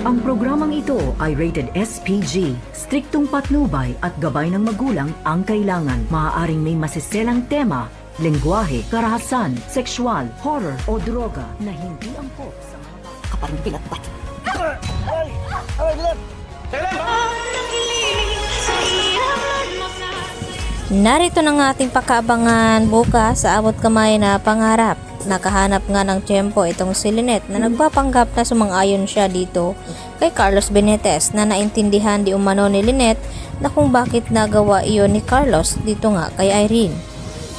Ang programang ito ay rated SPG. Striktong patnubay at gabay ng magulang ang kailangan. Maaaring may masiselang tema, lengguwahe, karahasan, sexual, horror o droga na hindi angkop sa mga bata. Kaparang pinatbat. Narito na nga ating pakaabangan bukas sa abot kamay na pangarap. Nakahanap nga ng tiyempo itong si Lynette na nagpapanggap na sumang-ayon siya dito kay Carlos Benitez na naintindihan di umano ni Lynette na kung bakit nagawa iyon ni Carlos dito nga kay Irene.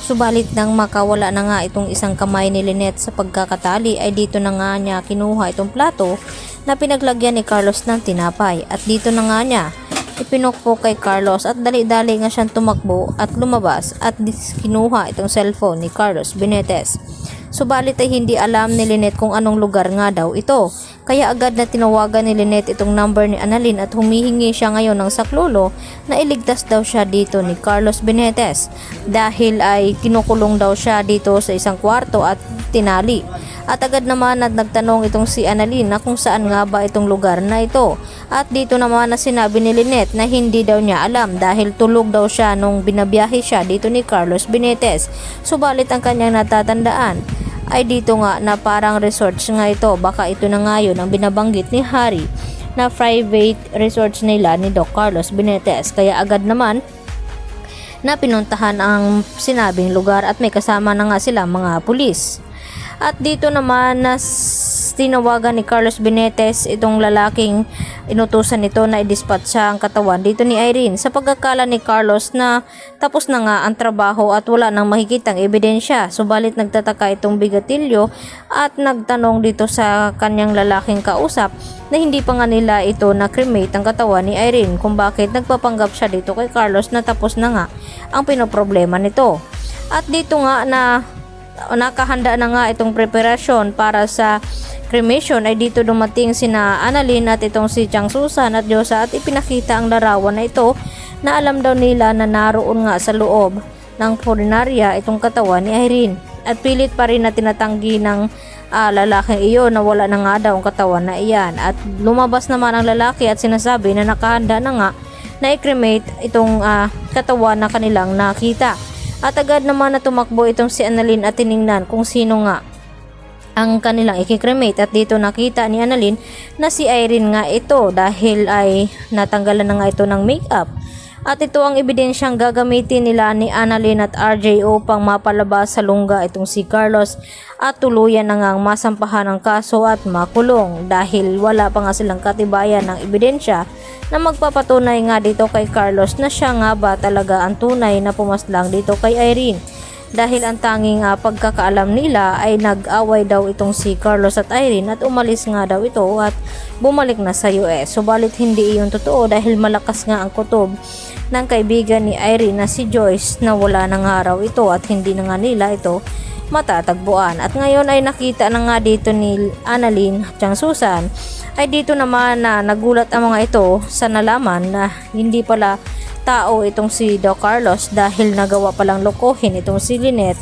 Subalit nang makawala na nga itong isang kamay ni Lynette sa pagkakatali ay dito na nga niya kinuha itong plato na pinaglagyan ni Carlos ng tinapay at dito na nga niya ipinukpo kay Carlos at dali-dali nga siyang tumakbo at lumabas at kinuha itong cellphone ni Carlos Benitez. Subalit ay hindi alam ni Lynette kung anong lugar nga daw ito. Kaya agad na tinawagan ni Lynette itong number ni Annalyn at humihingi siya ngayon ng saklolo na iligtas daw siya dito ni Carlos Benitez dahil ay kinukulong daw siya dito sa isang kwarto at tinali. At agad naman at nagtanong itong si Annalyn na kung saan nga ba itong lugar na ito. At dito naman na sinabi ni Lynette na hindi daw niya alam dahil tulog daw siya nung binabiyahe siya dito ni Carlos Benitez. Subalit ang kanyang natatandaan ay dito nga na parang resort nga ito. Baka ito na nga yun ang binabanggit ni Harry na private resorts nila ni Doc Carlos Benitez. Kaya agad naman na pinuntahan ang sinabing lugar at may kasama na nga sila mga pulis. At dito naman na tinawagan ni Carlos Benitez itong lalaking inutusan nito na i-dispatch siya ang katawan dito ni Irene sa pagkakala ni Carlos na tapos na nga ang trabaho at wala nang makikitang ebidensya. Subalit nagtataka itong bigatilyo at nagtanong dito sa kanyang lalaking kausap na hindi pa nga nila ito na-cremate ang katawan ni Irene kung bakit nagpapanggap siya dito kay Carlos na tapos na nga ang pinoproblema nito. At dito nga na nakahanda na nga itong preparasyon para sa cremation ay dito dumating sina Annalyn at itong si Chang Susan at Diyosa at ipinakita ang larawan na ito na alam daw nila na naroon nga sa loob ng punerarya itong katawan ni Irene at pilit pa rin na tinatanggi ng lalaking iyon na wala na nga daw ang katawan na iyan at lumabas naman ang lalaki at sinasabi na nakahanda na nga na i-cremate itong katawan na kanilang nakita. At agad naman na tumakbo itong si Annalyn at tiningnan kung sino nga ang kanilang ikikremate at dito nakita ni Annalyn na si Irene nga ito dahil ay natanggalan na nga ito ng makeup. At ito ang ebidensyang gagamitin nila ni Annalyn at RJ upang mapalabas sa lungga itong si Carlos at tuluyan na ngang masampahan ng kaso at makulong dahil wala pa nga silang katibayan ng ebidensya na magpapatunay nga dito kay Carlos na siya nga ba talaga ang tunay na pumaslang dito kay Irene. Dahil ang tanging pagkakaalam nila ay nag-away daw itong si Carlos at Irene at umalis nga daw ito at bumalik na sa US. Subalit hindi iyon totoo dahil malakas nga ang kutob ng kaibigan ni Irene na si Joyce na wala na nga raw ito at hindi na nga nila ito matatagpuan. At ngayon ay nakita na nga dito ni Annalyn at Chang Susan ay dito naman na nagulat ang mga ito sa nalaman na hindi pala tao itong si Doc Carlos dahil nagawa palang lokohin itong si Lynette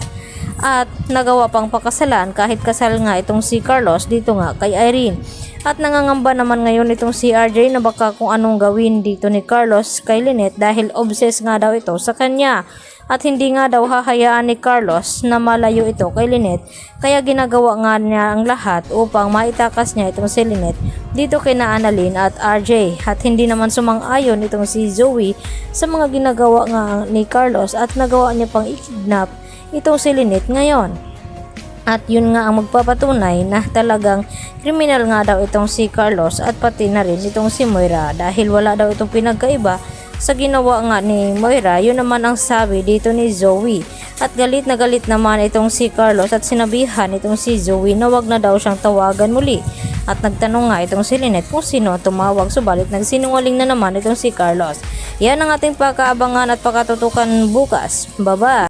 at nagawa pang pakasalan kahit kasal nga itong si Carlos dito nga kay Irene. At nangangamba naman ngayon itong si RJ na baka kung anong gawin dito ni Carlos kay Lynette dahil obsessed nga daw ito sa kanya at hindi nga daw hahayaan ni Carlos na malayo ito kay Lynette kaya ginagawa nga niya ang lahat upang maitakas niya itong si Lynette dito kay Annalyn at RJ at hindi naman sumang-ayon itong si Zoe sa mga ginagawa nga ni Carlos at nagawa niya pang i-kidnap itong si Lynette ngayon. At yun nga ang magpapatunay na talagang kriminal nga daw itong si Carlos at pati na rin itong si Moira dahil wala daw itong pinagkaiba sa ginawa nga ni Moira. Yun naman ang sabi dito ni Zoe. At galit na galit naman itong si Carlos at sinabihan itong si Zoe na wag na daw siyang tawagan muli. At nagtanong nga itong si Lynette kung sino ang tumawag, subalit nagsinungaling na naman itong si Carlos. Yan ang ating pagkaabangan at pakatutukan bukas. Bye-bye!